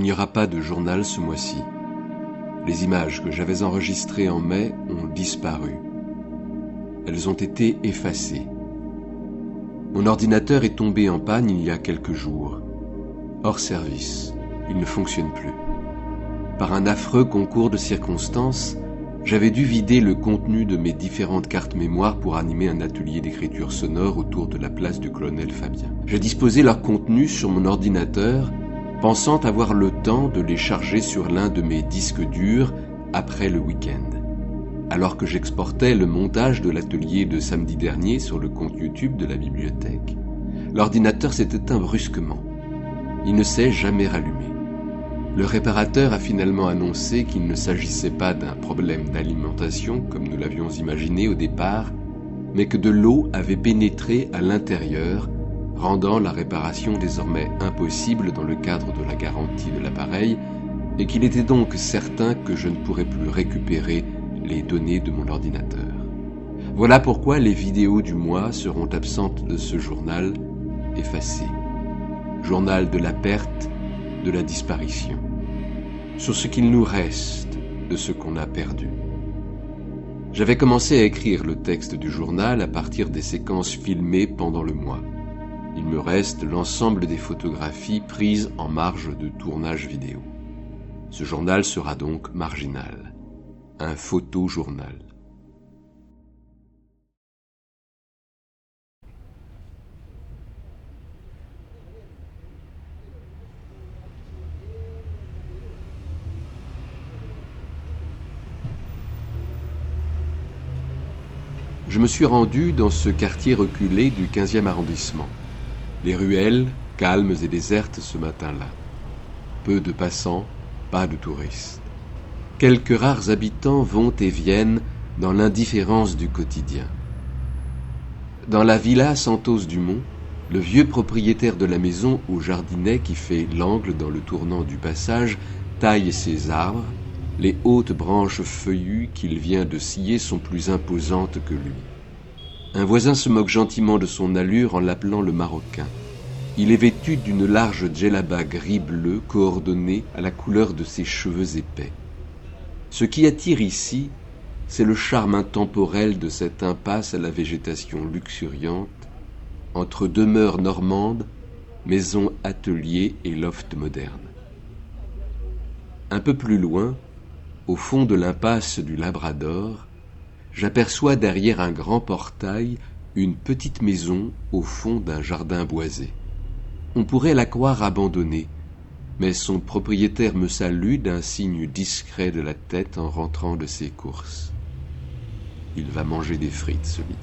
n'y aura pas de journal ce mois-ci. Les images que j'avais enregistrées en mai ont disparu. Elles ont été effacées. Mon ordinateur est tombé en panne il y a quelques jours. Hors service, il ne fonctionne plus. Par un affreux concours de circonstances, j'avais dû vider le contenu de mes différentes cartes mémoire pour animer un atelier d'écriture sonore autour de la place du colonel Fabien. J'ai disposé leur contenu sur mon ordinateur, pensant avoir le temps de les charger sur l'un de mes disques durs après le week-end. Alors que j'exportais le montage de l'atelier de samedi dernier sur le compte YouTube de la bibliothèque, l'ordinateur s'est éteint brusquement. Il ne s'est jamais rallumé. Le réparateur a finalement annoncé qu'il ne s'agissait pas d'un problème d'alimentation comme nous l'avions imaginé au départ, mais que de l'eau avait pénétré à l'intérieur, rendant la réparation désormais impossible dans le cadre de la garantie de l'appareil, et qu'il était donc certain que je ne pourrais plus récupérer les données de mon ordinateur. Voilà pourquoi les vidéos du mois seront absentes de ce journal, effacées. Journal de la perte, de la disparition. Sur ce qu'il nous reste de ce qu'on a perdu. J'avais commencé à écrire le texte du journal à partir des séquences filmées pendant le mois. Il me reste l'ensemble des photographies prises en marge de tournage vidéo. Ce journal sera donc marginal. Un photojournal. Je me suis rendu dans ce quartier reculé du 15e arrondissement. Les ruelles, calmes et désertes ce matin-là. Peu de passants, pas de touristes. Quelques rares habitants vont et viennent dans l'indifférence du quotidien. Dans la villa Santos-Dumont, le vieux propriétaire de la maison au jardinet qui fait l'angle dans le tournant du passage taille ses arbres. Les hautes branches feuillues qu'il vient de scier sont plus imposantes que lui. Un voisin se moque gentiment de son allure en l'appelant le Marocain. Il est vêtu d'une large djellaba gris-bleu coordonnée à la couleur de ses cheveux épais. Ce qui attire ici, c'est le charme intemporel de cette impasse à la végétation luxuriante, entre demeures normandes, maisons ateliers et lofts modernes. Un peu plus loin, au fond de l'impasse du Labrador, j'aperçois derrière un grand portail une petite maison au fond d'un jardin boisé. On pourrait la croire abandonnée, mais son propriétaire me salue d'un signe discret de la tête en rentrant de ses courses. Il va manger des frites ce midi.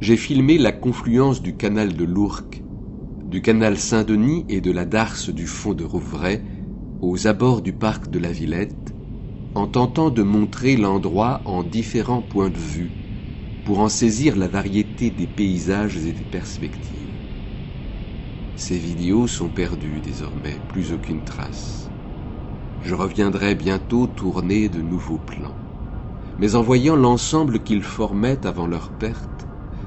J'ai filmé la confluence du canal de l'Ourcq, du canal Saint-Denis et de la darse du fond de Rouvray aux abords du parc de la Villette, en tentant de montrer l'endroit en différents points de vue, pour en saisir la variété des paysages et des perspectives. Ces vidéos sont perdues désormais, plus aucune trace. Je reviendrai bientôt tourner de nouveaux plans. Mais en voyant l'ensemble qu'ils formaient avant leur perte,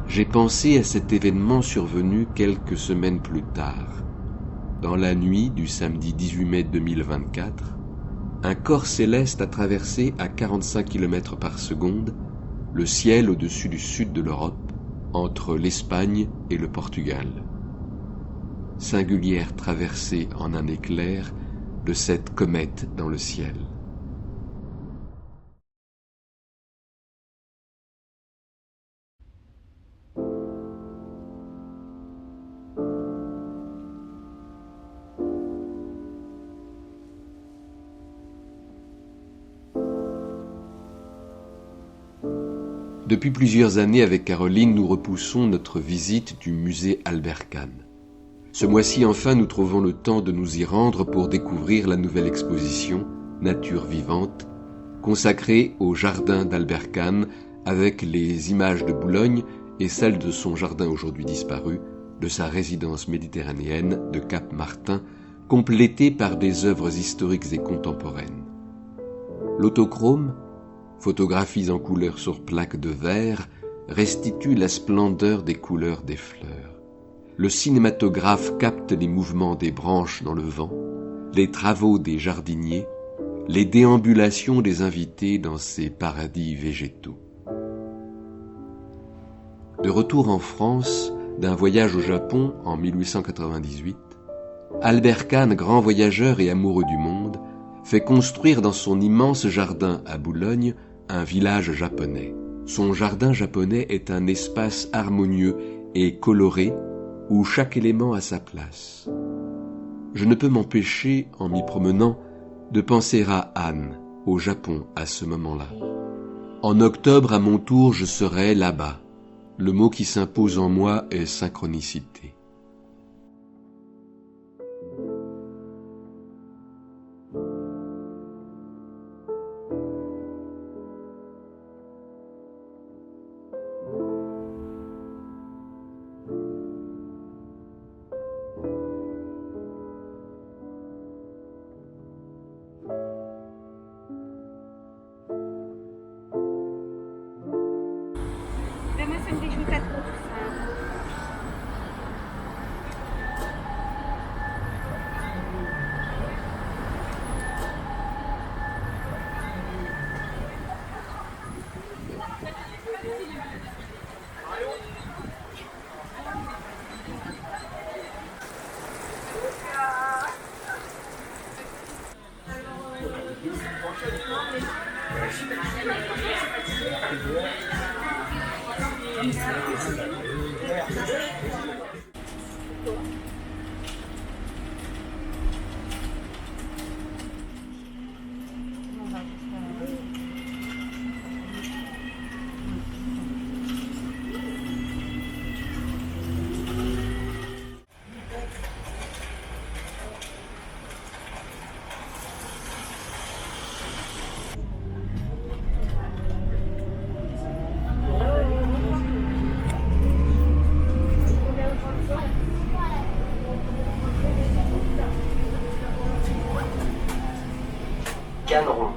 j'ai pensé à cet événement survenu quelques semaines plus tard. Dans la nuit du samedi 18 mai 2024, un corps céleste a traversé à 45 km par seconde le ciel au-dessus du sud de l'Europe, entre l'Espagne et le Portugal. Singulière traversée en un éclair de cette comète dans le ciel. Depuis plusieurs années, avec Caroline, nous repoussons notre visite du musée Albert Kahn. Ce mois-ci, enfin, nous trouvons le temps de nous y rendre pour découvrir la nouvelle exposition « Nature vivante » consacrée au jardin d'Albert Kahn avec les images de Boulogne et celles de son jardin aujourd'hui disparu, de sa résidence méditerranéenne de Cap-Martin, complétées par des œuvres historiques et contemporaines. L'autochrome, photographies en couleur sur plaque de verre, restitue la splendeur des couleurs des fleurs. Le cinématographe capte les mouvements des branches dans le vent, les travaux des jardiniers, les déambulations des invités dans ces paradis végétaux. De retour en France, d'un voyage au Japon en 1898, Albert Kahn, grand voyageur et amoureux du monde, fait construire dans son immense jardin à Boulogne un village japonais. Son jardin japonais est un espace harmonieux et coloré où chaque élément a sa place. Je ne peux m'empêcher, en m'y promenant, de penser à Anne, au Japon, à ce moment-là. En octobre, à mon tour, je serai là-bas. Le mot qui s'impose en moi est synchronicité. Demain, samedi, je vous fais trop. Canneron.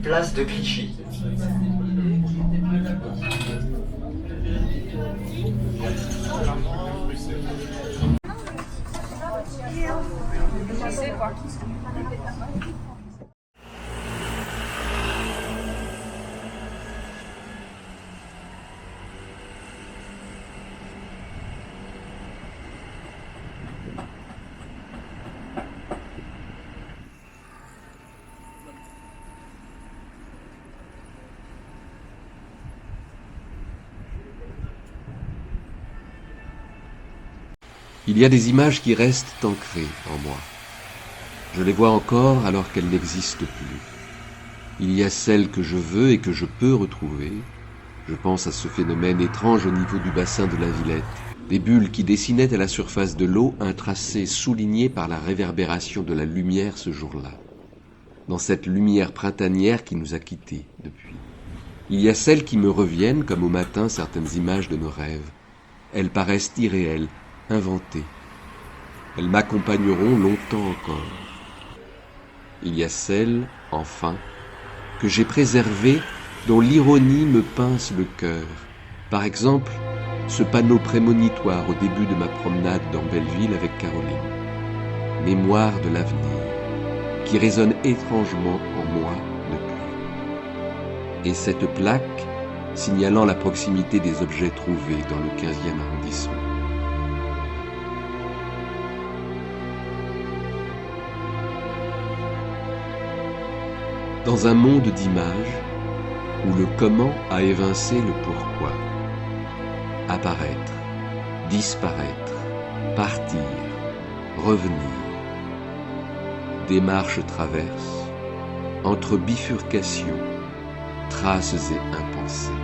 Place de Clichy. Il y a des images qui restent ancrées en moi. Je les vois encore alors qu'elles n'existent plus. Il y a celles que je veux et que je peux retrouver. Je pense à ce phénomène étrange au niveau du bassin de la Villette, des bulles qui dessinaient à la surface de l'eau un tracé souligné par la réverbération de la lumière ce jour-là, dans cette lumière printanière qui nous a quittés depuis. Il y a celles qui me reviennent comme au matin certaines images de nos rêves. Elles paraissent irréelles, inventées. Elles m'accompagneront longtemps encore. Il y a celles, enfin, que j'ai préservées, dont l'ironie me pince le cœur. Par exemple, ce panneau prémonitoire au début de ma promenade dans Belleville avec Caroline. Mémoire de l'avenir, qui résonne étrangement en moi depuis. Et cette plaque signalant la proximité des objets trouvés dans le 15e arrondissement. Dans un monde d'images, où le comment a évincé le pourquoi. Apparaître, disparaître, partir, revenir. Démarche traverse, entre bifurcations, traces et impensés.